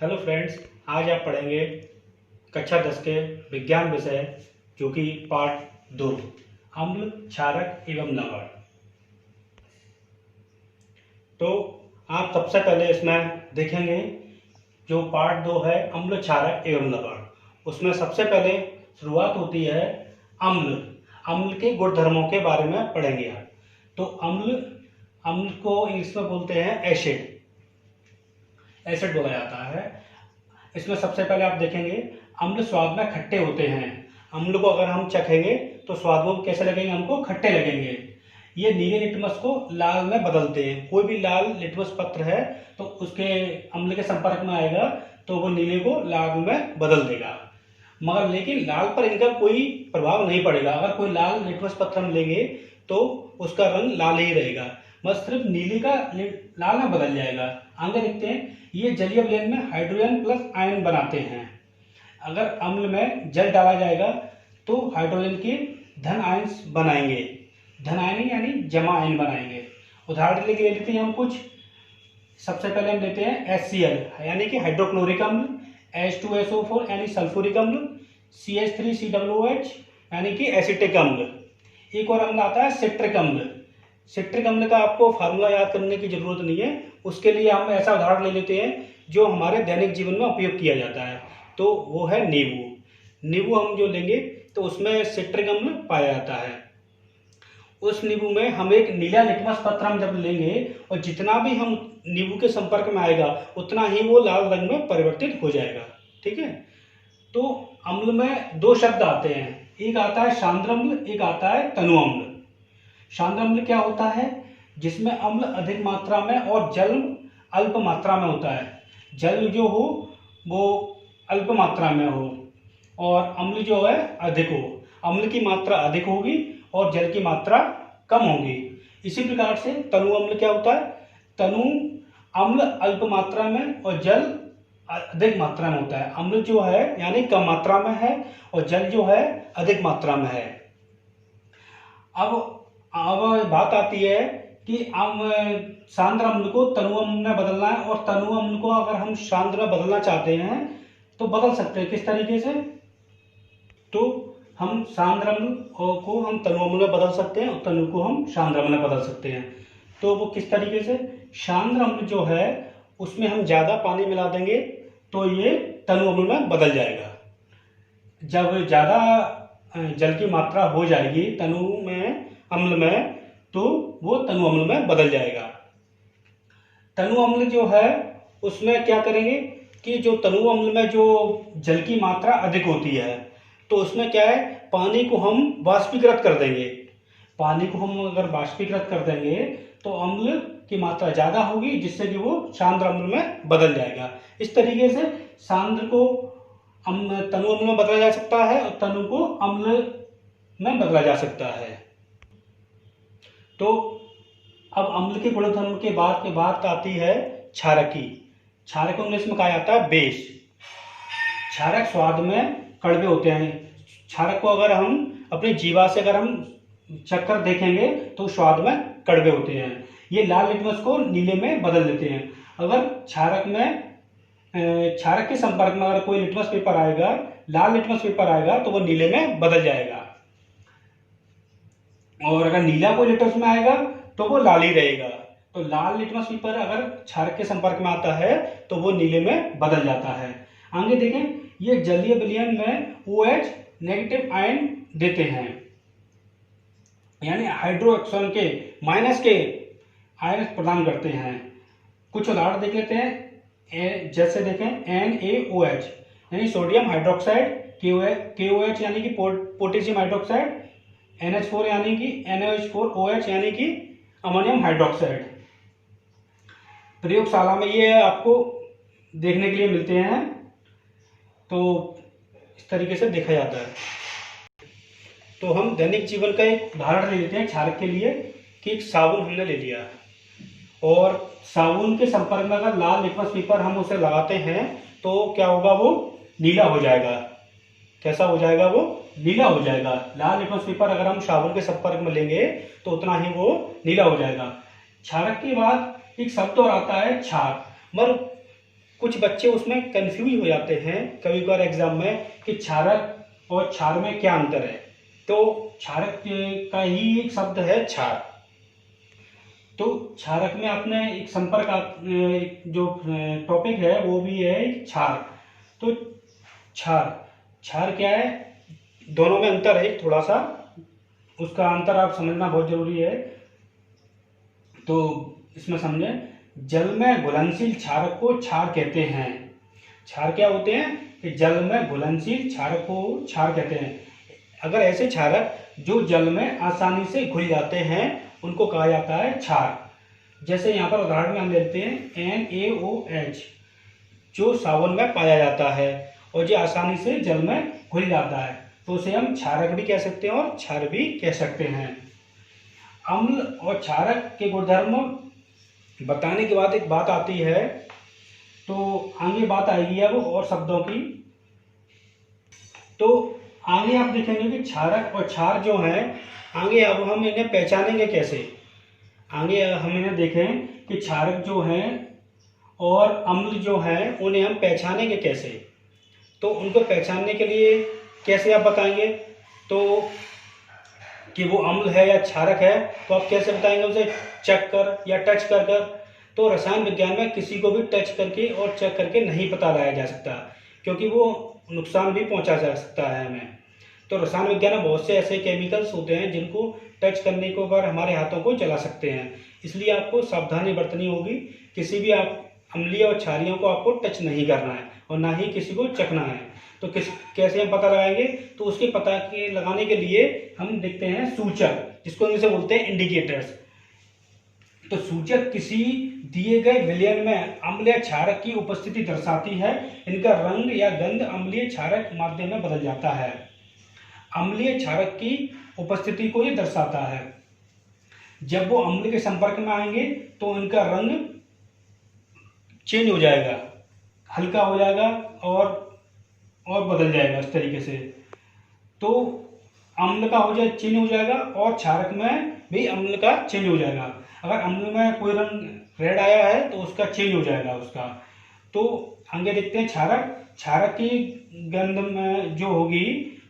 Hello friends, आज आप पढ़ेंगे कक्षा 10 के विज्ञान विषय जो कि पार्ट 2 अम्ल, क्षारक एवं लवण। तो आप सबसे पहले इसमें देखेंगे जो पार्ट 2 है अम्ल, क्षारक एवं लवण। उसमें सबसे पहले शुरुआत होती है अम्ल। अम्ल के गुणधर्मों के बारे में पढ़ेंगे आप। तो अम्ल को इंग्लिश में बोलते हैं एसिड बोला जाता है। इसमें सबसे पहले आप देखेंगे अम्ल स्वाद में खट्टे होते हैं। अम्ल को अगर हम चखेंगे तो स्वाद में कैसे लगेंगे, हमको खट्टे लगेंगे। ये नीले लिटमस को लाल में बदलते हैं। कोई भी लाल लिटमस पत्र है तो उसके अम्ल के संपर्क में आएगा तो वो नीले को लाल में बदल देगा, मगर लेकिन लाल पर इनका कोई प्रभाव नहीं पड़ेगा। अगर कोई लाल लिटमस पत्र हम लेंगे तो उसका रंग लाल ही रहेगा, बस सिर्फ नीले का लाल में बदल जाएगा। आगे देखते हैं, ये जलीय विलयन में हाइड्रोजन प्लस आयन बनाते हैं। अगर अम्ल में जल डाला जाएगा तो हाइड्रोजन के धन आयन बनाएंगे। धन आयन यानी जमा आयन बनाएंगे। उदाहरण के लिए लेते हैं हम कुछ। सबसे पहले हम लेते हैं HCl यानी कि हाइड्रोक्लोरिक अम्ल, H2SO4 यानी सल्फ्यूरिक अम्ल, CH3COOH यानी कि एसिटिक अम्ल। एक और अम्ल आता है सिट्रिक अम्ल। सिट्रिक अम्ल का आपको फार्मूला याद करने की जरूरत नहीं है, उसके लिए हम ऐसा उदाहरण ले लेते हैं जो हमारे दैनिक जीवन में उपयोग किया जाता है, तो वो है नींबू। नींबू हम जो लेंगे तो उसमें सिट्रिक अम्ल पाया जाता है। उस नींबू में हम एक नीला लिटमस पत्र हम जब लेंगे और जितना भी हम नींबू के संपर्क में आएगा उतना ही वो लाल रंग में परिवर्तित हो जाएगा। ठीक है। तो अम्ल में दो शब्द आते हैं, एक आता है सांद्र अम्ल, एक आता है तनु अम्ल। सांद्र अम्ल क्या होता है? जिसमें अम्ल अधिक मात्रा में और जल अल्प मात्रा में होता है। जल जो हो वो अल्प मात्रा में हो और अम्ल जो है अधिक हो। अम्ल की मात्रा अधिक होगी और जल की मात्रा कम होगी। इसी प्रकार से तनु अम्ल क्या होता है? तनु अम्ल अल्प मात्रा में और जल अधिक मात्रा में होता है। अम्ल जो है यानी कम मात्रा में है और जल जो है अधिक मात्रा में है। अब बात आती है कि सांद्र अम्ल को तनु अम्ल में बदलना है और तनु अम्ल को अगर हम सांद्र में बदलना चाहते हैं तो बदल सकते हैं। किस तरीके से? तो हम सांद्र अम्ल को हम तनु अम्ल में बदल सकते हैं और तनु को हम सांद्र अम्ल में बदल सकते हैं। तो वो किस तरीके से? सांद्र अम्ल जो है उसमें हम ज़्यादा पानी मिला देंगे तो ये तनु अम्ल में बदल जाएगा। जब ज़्यादा जल की मात्रा हो जाएगी तनु में अम्ल में तो वो तनु अम्ल में बदल जाएगा। तनु अम्ल जो है उसमें क्या करेंगे कि जो तनु अम्ल में जो जल की मात्रा अधिक होती है तो उसमें क्या है, पानी को हम वाष्पीकृत कर देंगे। पानी को हम अगर वाष्पीकृत कर देंगे तो अम्ल की मात्रा ज़्यादा होगी, जिससे कि वो सांद्र अम्ल में बदल जाएगा। इस तरीके से सांद्र को तनु अम्ल में बदला जा सकता है और तनु को अम्ल में बदला जा सकता है। तो अब अम्ल के गुणधर्म के बाद आती है क्षारकी। क्षारक को इंग्लिश में कहा जाता है बेस। क्षारक स्वाद में कड़वे होते हैं। क्षारक को अगर हम अपनी जीवा से अगर हम चक्कर देखेंगे तो स्वाद में कड़वे होते हैं। ये लाल लिटमस को नीले में बदल देते हैं। अगर क्षारक के संपर्क में अगर कोई लिटमस पेपर आएगा, लाल लिटमस पेपर आएगा तो वो नीले में बदल जाएगा, और अगर नीला कोई लिटमस में आएगा तो वो लाल ही रहेगा। तो लाल लिटमस पेपर अगर क्षारक के संपर्क में आता है तो वो नीले में बदल जाता है। आगे देखें, ये जलीय विलयन में OH नेगेटिव आयन देते हैं, यानी हाइड्रोक्सान के माइनस के आयन प्रदान करते हैं। कुछ उदाहरण देख लेते हैं। जैसे देखें NaOH यानी सोडियम हाइड्रोक्साइड, KOH यानी कि पोटेशियम हाइड्रोक्साइड, NH4 यानी कि NaOH यानी कि अमोनियम हाइड्रोक्साइड। प्रयोगशाला में ये आपको देखने के लिए मिलते हैं। तो इस तरीके से देखा जाता है। तो हम दैनिक जीवन का एक उदाहरण ले लेते हैं क्षारक के लिए कि एक साबुन हमने ले लिया और साबुन के संपर्क में अगर लाल लिटमस पेपर हम उसे लगाते हैं तो क्या होगा, वो नीला हो जाएगा। कैसा हो जाएगा? वो नीला हो जाएगा। लाल लिटमस पेपर अगर हम साबुन के संपर्क में लेंगे तो उतना ही वो नीला हो जाएगा। क्षारक के बाद एक शब्द और आता है क्षार। मगर कुछ बच्चे उसमें कंफ्यूज हो जाते हैं कभी कभार एग्जाम में कि क्षारक और क्षार में क्या अंतर है। तो क्षारक का ही एक शब्द है क्षार। तो क्षारक में आपने एक संपर्क जो टॉपिक है वो भी है क्षार। तो क्षार क्षार क्या है, दोनों में अंतर है थोड़ा सा, उसका अंतर आप समझना बहुत जरूरी है। तो इसमें समझें, जल में घुलनशील क्षारक को क्षार कहते हैं। क्षार क्या होते हैं कि जल में घुलनशील क्षारक को क्षार कहते हैं। अगर ऐसे क्षारक जो जल में आसानी से घुल जाते हैं उनको कहा जाता है क्षार। जैसे यहाँ पर उदाहरण में हम लेते हैं NaOH, जो साबुन में पाया जाता है और जो आसानी से जल में घुल जाता है, तो उसे हम क्षारक भी कह सकते हैं और क्षार भी कह सकते हैं। अम्ल और क्षारक के गुणधर्म बताने के बाद एक बात आती है, तो आगे बात आएगी अब और शब्दों की। तो आगे आप देखेंगे कि क्षारक और क्षार जो है, आगे अब हम इन्हें पहचानेंगे कैसे। आगे हम इन्हें देखें कि क्षारक जो हैं और अम्ल जो हैं उन्हें हम पहचानेंगे कैसे। तो उनको पहचानने के लिए कैसे आप बताएंगे, तो कि वो अम्ल है या क्षारक है, तो आप कैसे बताएंगे, उसे चेक कर या टच कर कर। तो रसायन विज्ञान में किसी को भी टच करके और चेक करके नहीं पता लगाया जा सकता, क्योंकि वो नुकसान भी पहुंचा जा सकता है हमें। तो रसायन विज्ञान में बहुत से ऐसे केमिकल्स होते हैं जिनको टच करने के बाद हमारे हाथों को जला सकते हैं, इसलिए आपको सावधानी बरतनी होगी। किसी भी आप अम्लीय और क्षारीयों को आपको टच नहीं करना है और ना ही किसी को चखना है। तो कैसे हम पता लगाएंगे, तो उसके पता के लगाने के लिए हम देखते हैं सूचक, जिसको इंग्लिश में बोलते हैं इंडिकेटर्स। तो सूचक किसी दिए गए विलयन में अम्ल या क्षारक की उपस्थिति दर्शाती है। इनका रंग या गंध अम्लीय क्षारक माध्यम में बदल जाता है। अम्लीय क्षारक की उपस्थिति को ये दर्शाता है। जब वो अम्ल के संपर्क में आएंगे तो इनका रंग चेंज हो जाएगा, हल्का हो जाएगा और बदल जाएगा इस तरीके से। तो अम्ल का हो जाए चेंज हो जाएगा और क्षारक में भी अम्ल का चेंज हो जाएगा। अगर अम्ल में कोई रंग रेड आया है तो उसका चेंज हो जाएगा उसका। तो आगे देखते हैं क्षारक। क्षारक की गंध में जो होगी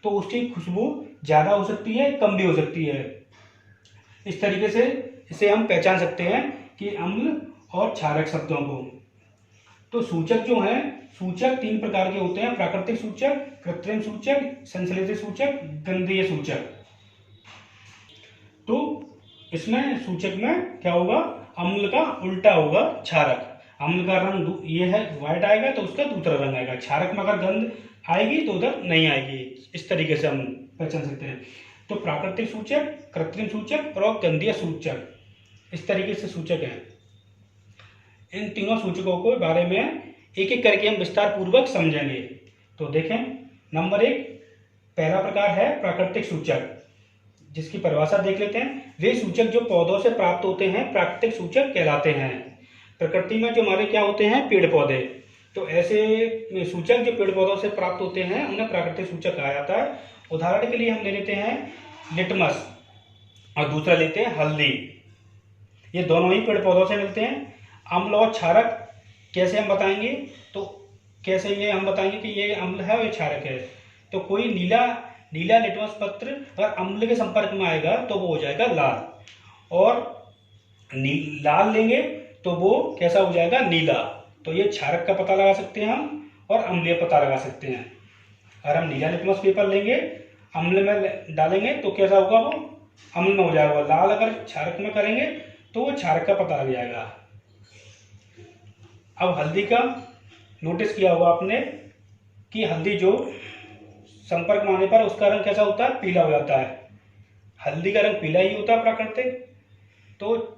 तो उसकी खुशबू ज़्यादा हो सकती है, कम भी हो सकती है। इस तरीके से इसे हम पहचान सकते हैं कि अम्ल और क्षारक शब्दों को। तो सूचक जो हैं, सूचक 3 प्रकार के होते हैं: प्राकृतिक सूचक, कृत्रिम सूचक, संश्लेषित सूचक, गंधीय सूचक। तो इसमें सूचक में क्या होगा, अम्ल का उल्टा होगा क्षारक। अम्ल का रंग ये है व्हाइट आएगा तो उसका दूसरा रंग आएगा। क्षारक में अगर गंध आएगी तो उधर नहीं आएगी। इस तरीके से हम पहचान सकते हैं। तो प्राकृतिक सूचक, कृत्रिम सूचक और गंधीय सूचक, इस तरीके से सूचक हैं। इन तीनों सूचकों के बारे में एक एक करके हम विस्तार पूर्वक समझेंगे। तो देखें, नंबर 1 पहला प्रकार है प्राकृतिक सूचक, जिसकी परिभाषा देख लेते हैं। वे सूचक जो पौधों से प्राप्त होते हैं प्राकृतिक सूचक कहलाते हैं। प्रकृति में जो हमारे क्या होते हैं, पेड़ पौधे, तो ऐसे सूचक जो पेड़ पौधों से प्राप्त होते हैं उन्हें प्राकृतिक सूचक कहा जाता है। उदाहरण के लिए हम ले लेते हैं लिटमस और दूसरा लेते हैं हल्दी। ये दोनों ही पेड़ पौधों से मिलते हैं। अम्ल और क्षारक कैसे हम बताएंगे, तो कैसे ये हम बताएंगे कि ये अम्ल है और ये क्षारक है। तो कोई नीला लिटमस पत्र अगर अम्ल के संपर्क में आएगा तो वो हो जाएगा लाल, और लाल लेंगे तो वो कैसा हो जाएगा, नीला। तो ये क्षारक का पता लगा सकते हैं हम और अम्लीय पता लगा सकते हैं। अगर हम नीला लिटमस पेपर लेंगे, अम्ल में डालेंगे तो कैसा होगा, वो अम्ल में हो जाएगा। लाल अगर क्षारक में करेंगे तो वो क्षारक का पता लग जाएगा। अब हल्दी का नोटिस किया होगा आपने कि हल्दी जो संपर्क में आने पर उसका रंग कैसा होता है, पीला हो जाता है। हल्दी का रंग पीला ही होता है प्राकृतिक, तो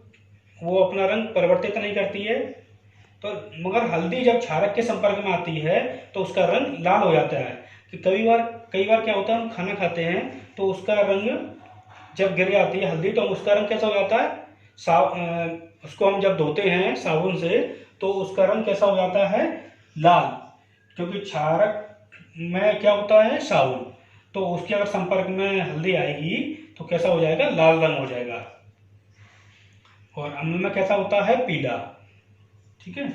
वो अपना रंग परिवर्तित नहीं करती है। तो मगर हल्दी जब क्षारक के संपर्क में आती है तो उसका रंग लाल हो जाता है। कि कई बार क्या होता है, हम खाना खाते हैं तो उसका रंग जब गिर जाती है हल्दी तो उसका रंग कैसा हो जाता है, उसको हम जब धोते हैं साबुन से तो उसका रंग कैसा हो जाता है, लाल। क्योंकि क्षारक में क्या होता है, साबुन, तो उसके अगर संपर्क में हल्दी आएगी तो कैसा हो जाएगा, लाल रंग हो जाएगा। और अम्ल में कैसा होता है, पीला। ठीक है।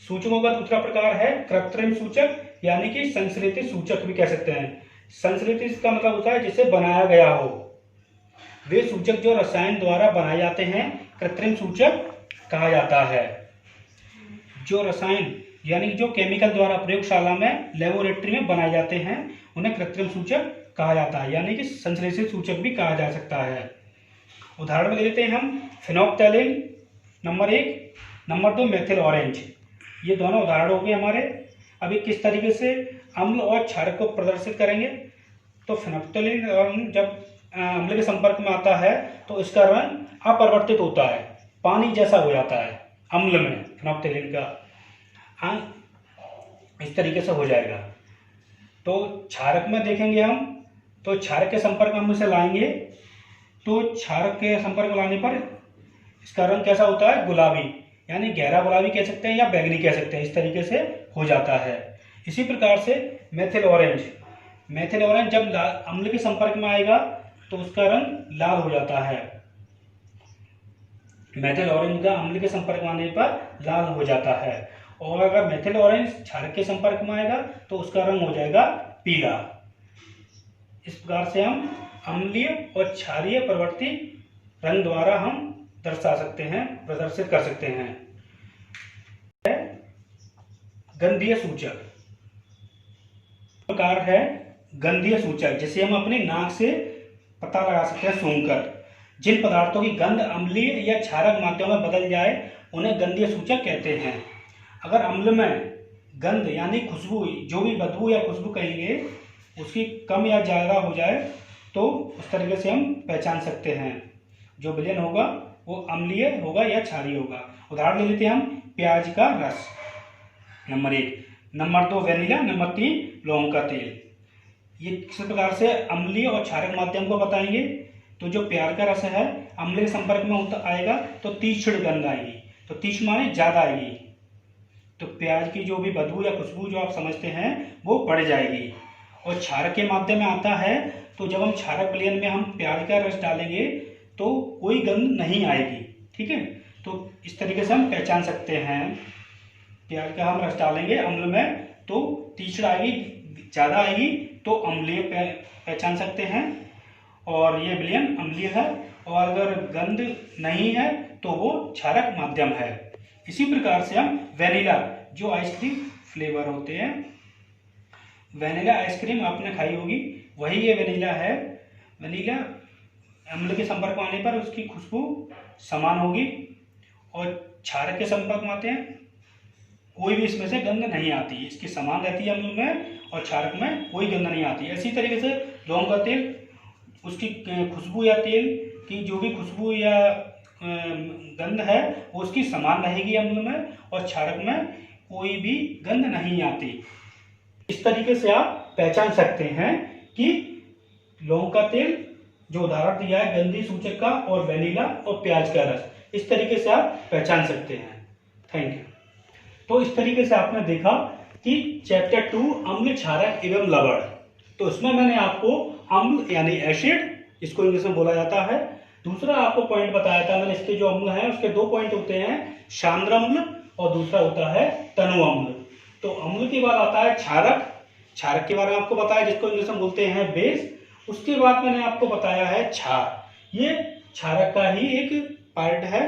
सूचकों का दूसरा प्रकार है कृत्रिम सूचक, यानी कि संश्लेषित सूचक भी कह सकते हैं। संश्लेषित का मतलब होता है जिसे बनाया गया हो। वे सूचक जो रसायन द्वारा बनाए जाते हैं कृत्रिम सूचक कहा जाता है। जो रसायन यानी जो केमिकल द्वारा प्रयोगशाला में, लेबोरेटरी में बनाए जाते हैं उन्हें कृत्रिम सूचक कहा जाता है, यानी कि संश्लेषित सूचक भी कहा जा सकता है। उदाहरण में ले लेते हैं हम फेनोल्फ्थैलीन नंबर 1, नंबर 2 मेथिल ऑरेंज। ये दोनों उदाहरण हो गए हमारे। अभी किस तरीके से अम्ल और क्षारक को प्रदर्शित करेंगे। तो फेनोल्फ्थैलीन जब अम्ल के संपर्क में आता है तो इसका रंग अपरिवर्तित होता है, पानी जैसा हो जाता है अम्ल में फेनोल्फ्थैलीन का, इस तरीके से हो जाएगा। तो क्षारक में देखेंगे हम, तो क्षारक के संपर्क में हम इसे लाएंगे तो क्षारक के संपर्क में लाने पर इसका रंग कैसा होता है, गुलाबी, यानी गहरा गुलाबी कह सकते हैं या बैंगनी कह सकते हैं, इस तरीके से हो जाता है। इसी प्रकार से मेथिल ऑरेंज, मेथिल ऑरेंज जब अम्ल के संपर्क में आएगा तो उसका रंग लाल हो जाता है। मेथिल ऑरेंज का अम्ल के संपर्क में आने पर लाल हो जाता है। और अगर मेथिल ऑरेंज क्षारक के संपर्क में आएगा तो उसका रंग हो जाएगा पीला। इस प्रकार से हम अम्लीय और क्षारीय प्रवृत्ति रंग द्वारा हम दर्शा सकते हैं, प्रदर्शित कर सकते हैं। गंधीय सूचक प्रकार है गंधीय सूचक, जिसे हम अपनी नाक से पता लगा सकते हैं सूंघकर। जिन पदार्थों की गंध अम्लीय या क्षारक माध्यम में बदल जाए उन्हें गंधीय सूचक कहते हैं। अगर अम्ल में गंध यानी खुशबू, जो भी बदबू या खुशबू कहेंगे, उसकी कम या ज़्यादा हो जाए तो उस तरीके से हम पहचान सकते हैं। जो विलयन होगा वो अम्लीय होगा या क्षारीय होगा। उदाहरण ले लेते हैं हम प्याज का रस नंबर 1, नंबर 2 वेनिला, नंबर 3 लौंग का तेल। ये किस प्रकार से अम्लीय और क्षारक माध्यम को बताएंगे। तो जो प्याज का रस है अम्ल के संपर्क में आएगा तो तीक्ष्ण गंध आएगी, तो तीक्ष्ण माने ज़्यादा आएगी, तो प्याज की जो भी बदबू या खुशबू जो आप समझते हैं वो बढ़ जाएगी। और क्षारक के माध्यम में आता है तो जब हम क्षारक विलयन में हम प्याज का रस डालेंगे तो कोई गंध नहीं आएगी। ठीक है, तो इस तरीके से हम पहचान सकते हैं। प्याज का हम रस डालेंगे अम्ल में तो तीक्ष्ण आएगी, ज़्यादा आएगी तो अम्लीय पहचान सकते हैं और ये विलयन अम्लीय है। और अगर गंध नहीं है तो वो क्षारक माध्यम है। इसी प्रकार से हम वेनिला, जो आइसक्रीम फ्लेवर होते हैं, वेनिला आइसक्रीम आपने खाई होगी, वही ये वेनिला है। वेनिला अम्ल के संपर्क में आने पर उसकी खुशबू समान होगी और क्षारक के संपर्क में आते हैं कोई भी इसमें से गंध नहीं आती, इसकी समान रहती है अम्ल में और क्षारक में कोई गंध नहीं आती। इसी तरीके से लौंग का तेल, उसकी खुशबू या तेल की जो भी खुशबू या गंध है वो उसकी समान रहेगी अम्ल में और क्षारक में कोई भी गंध नहीं आती। इस तरीके से आप पहचान सकते हैं कि लौंग का तेल जो उदाहरण दिया है गंधीय सूचक का, और वेनिला और प्याज का रस, इस तरीके से आप पहचान सकते हैं। Thank you. तो इस तरीके से आपने देखा कि चैप्टर 2 अम्ल, क्षारक एवं लवण, तो इसमें मैंने आपको अम्ल यानी एसिड, इसको इंग्लिश में बोला जाता है। दूसरा आपको पॉइंट बताया था मैंने, इसके जो अम्ल हैं उसके 2 पॉइंट होते हैं, सांद्र अम्ल और दूसरा होता है तनु अम्ल। तो अम्ल के बाद आता है क्षारक, क्षारक के बारे में आपको बताया जिसको इंग्लिश में बोलते हैं बेस। उसके बाद मैंने आपको बताया है क्षार, ये क्षारक का ही एक पार्ट है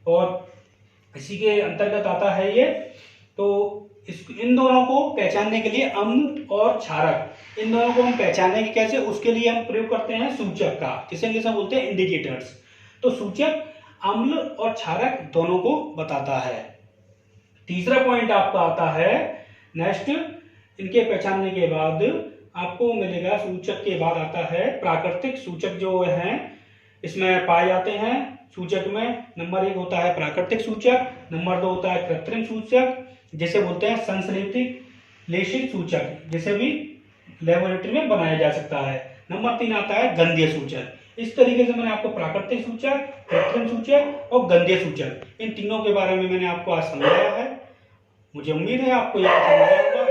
और इसी के अंतर्गत आता है ये। तो इन दोनों को पहचानने के लिए अम्ल और क्षारक, इन दोनों को हम पहचानेंगे कैसे, उसके लिए हम प्रयोग करते हैं सूचक का, जिसे इंग्लिश में बोलते हैं इंडिकेटर्स। तो सूचक अम्ल और क्षारक दोनों को बताता है। तीसरा पॉइंट आपका आता है नेक्स्ट, इनके पहचानने के बाद आपको मिलेगा, सूचक के बाद आता है प्राकृतिक सूचक जो हैं इसमें पाए जाते हैं। सूचक में नंबर 1 होता है प्राकृतिक सूचक, नंबर 2 होता है कृत्रिम सूचक जिसे बोलते हैं संश्लेषित सूचक, जिसे भी लेबोरेटरी में बनाया जा सकता है। नंबर 3 आता है गंधीय सूचक। इस तरीके से मैंने आपको प्राकृतिक सूचक, कृत्रिम सूचक और गंधीय सूचक, इन तीनों के बारे में मैंने आपको आज समझाया है। मुझे उम्मीद है आपको यह पसंद आया होगा।